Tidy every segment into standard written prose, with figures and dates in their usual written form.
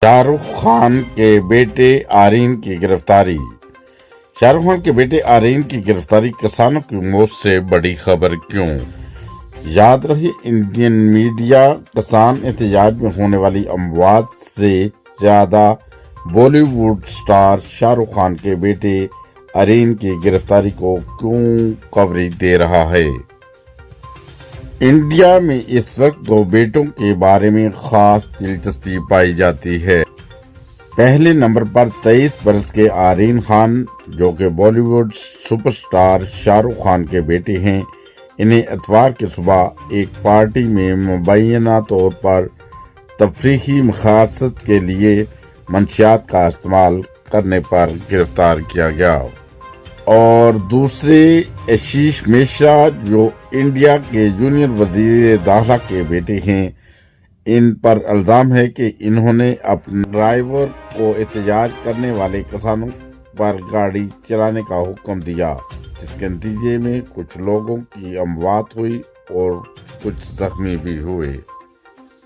शाह रुख खान के बेटे आर्यन की गिरफ्तारी। शाहरुख खान के बेटे आर्यन की गिरफ्तारी किसानों की मौत से बड़ी खबर क्यों? याद रहे, इंडियन मीडिया किसान एहतजाज में होने वाली अमवात से ज्यादा बॉलीवुड स्टार शाहरुख खान के बेटे आर्यन की गिरफ्तारी को क्यों कवरेज दे रहा है? इंडिया में इस वक्त दो बेटों के बारे में खास दिलचस्पी पाई जाती है। पहले नंबर पर 23 बरस के आर्यन खान, जो कि बॉलीवुड सुपरस्टार शाहरुख खान के बेटे हैं। इन्हें इतवार की सुबह एक पार्टी में मुबैना तौर पर तफरीही मकसद के लिए मंशियात का इस्तेमाल करने पर गिरफ्तार किया गया। और दूसरे आशीष मिश्रा, जो इंडिया के जूनियर वजीर दाखिला के बेटे हैं। इन पर इल्जाम है कि इन्होंने अपने ड्राइवर को एहतजाज करने वाले किसानों पर गाड़ी चलाने का हुक्म दिया, जिसके नतीजे में कुछ लोगों की अमवात हुई और कुछ जख्मी भी हुए।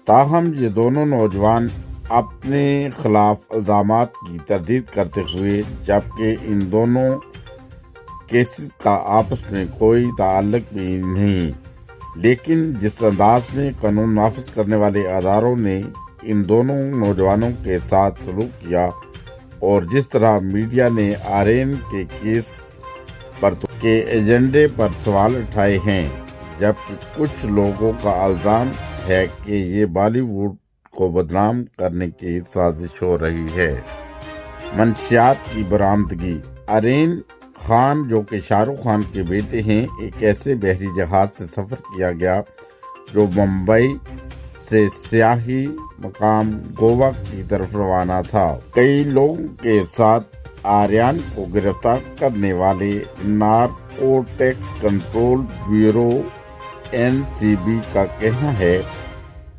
ताहम ये दोनों नौजवान अपने खिलाफ इल्जामात की तरदीद करते हुए, जबकि इन दोनों केसेस का आपस में कोई ताल्लुक भी नहीं, लेकिन जिस अंदाज में कानून नाफिज करने वाले अदारों ने इन दोनों नौजवानों के साथ सलूक किया और जिस तरह मीडिया ने आर्यन के केस पर के एजेंडे पर सवाल उठाए हैं, जबकि कुछ लोगों का इल्जाम है कि ये बॉलीवुड को बदनाम करने की साजिश हो रही है। मंशियात की बरामदगी। आर्यन खान, जो कि शाहरुख खान के बेटे हैं, एक ऐसे बहरी जहाज से सफ़र किया गया जो मुंबई से सियाही मकाम गोवा की तरफ रवाना था। कई लोगों के साथ आर्यन को गिरफ्तार करने वाले नारकोटिक्स कंट्रोल ब्यूरो (NCB) का कहना है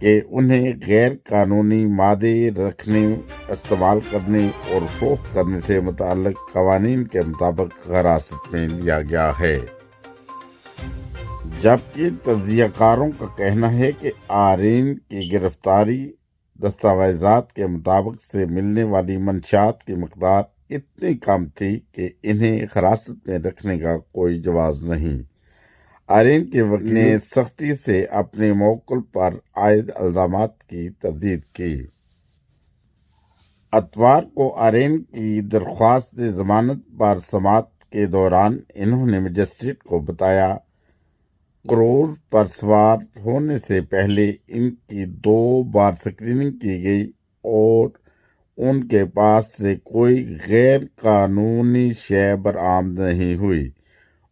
कि उन्हें गैर कानूनी मादे रखने, इस्तेमाल करने और फरोख्त करने से मुताल्लिक कवानीन के मुताबिक हिरासत में लिया गया है। जबकि तज्जियाकारों का कहना है कि आर्यन की गिरफ्तारी दस्तावेजात के मुताबिक से मिलने वाली मंशियात की मकदार इतनी कम थी कि इन्हें हिरासत में रखने का कोई जवाज नहीं। आर्यन के वकील ने सख्ती से अपने मौक़िफ़ पर आयद इल्जामात की तरदीद की। इतवार को आर्यन की दरख्वास्त ज़मानत पर समाअत के दौरान इन्होंने मजिस्ट्रेट को बताया, क्रूज़ पर सवार होने से पहले इनकी 2 बार स्क्रीनिंग की गई और उनके पास से कोई गैर कानूनी शय बरामद नहीं हुई,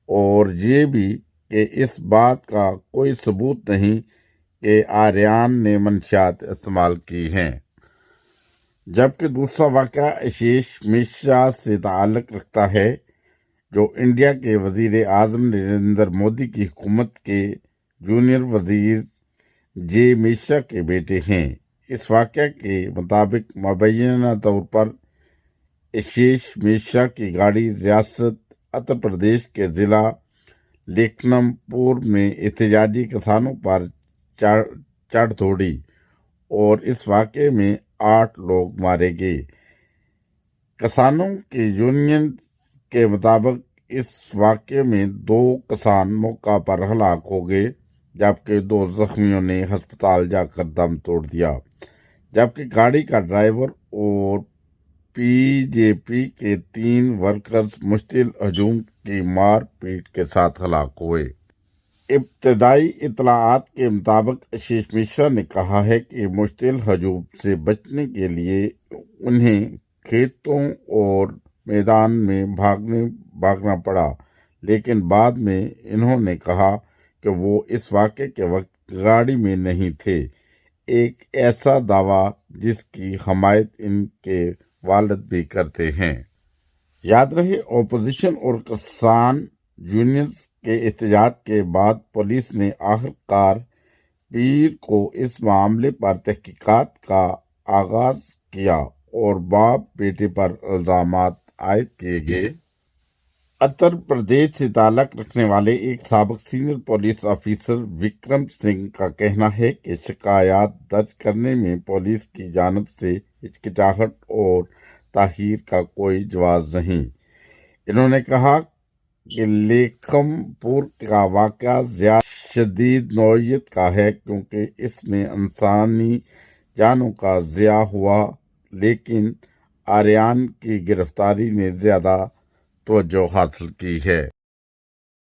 और ये भी कि इस बात का कोई सबूत नहीं कि आर्यन ने मंशियात इस्तेमाल की हैं। जबकि दूसरा वाक़या आशीष मिश्रा से ताल्लुक़ रखता है, जो इंडिया के वज़ीर आज़म नरेंद्र मोदी की हुकूमत के जूनियर वज़ीर जे मिश्रा के बेटे हैं। इस वाक़या के मुताबिक मुबैना तौर पर आशीष मिश्रा की गाड़ी रियासत उत्तर प्रदेश के ज़िला लखीमपुर में एहतजाजी किसानों पर चढ़ दौड़ी और इस वाक़े में 8 लोग मारे गए। किसानों के यूनियन के मुताबिक इस वाक़े में 2 किसान मौका पर हलाक हो गए, जबकि 2 जख्मियों ने अस्पताल जाकर दम तोड़ दिया। जबकि गाड़ी का ड्राइवर और PJP के 3 वर्कर्स मुश्तिल हजूम की मार पीट के साथ हलाक हुए। इब्तदाई इत्तलाआत के मुताबिक आशीष मिश्रा ने कहा है कि मुश्तिल हजूम से बचने के लिए उन्हें खेतों और मैदान में भागना पड़ा, लेकिन बाद में इन्होंने कहा कि वो इस वाक़े के वक्त गाड़ी में नहीं थे, एक ऐसा दावा जिसकी हमायत इनके वालिद भी करते हैं। याद रहे, अपोजिशन और किसान यूनियंस के एहतजाज के बाद पुलिस ने आखिरकार पीर को इस मामले पर तहकीकात का आगाज किया और बाप बेटे पर इल्जामात आयद किए गए। اتر پردیش سے تعلق رکھنے والے ایک سابق senior police officer Vikram Singh کا کہنا ہے کہ شکایات درج کرنے میں پولیس کی جانب سے ہچکچاہٹ اور تاخیر کا کوئی جواز نہیں۔ انہوں نے کہا کہ لیکھم پور کا واقعہ زیادہ شدید نوعیت کا ہے کیونکہ اس میں انسانی جانوں کا ضیاع ہوا، لیکن آریان کی گرفتاری نے زیادہ توجہ حاصل کی ہے۔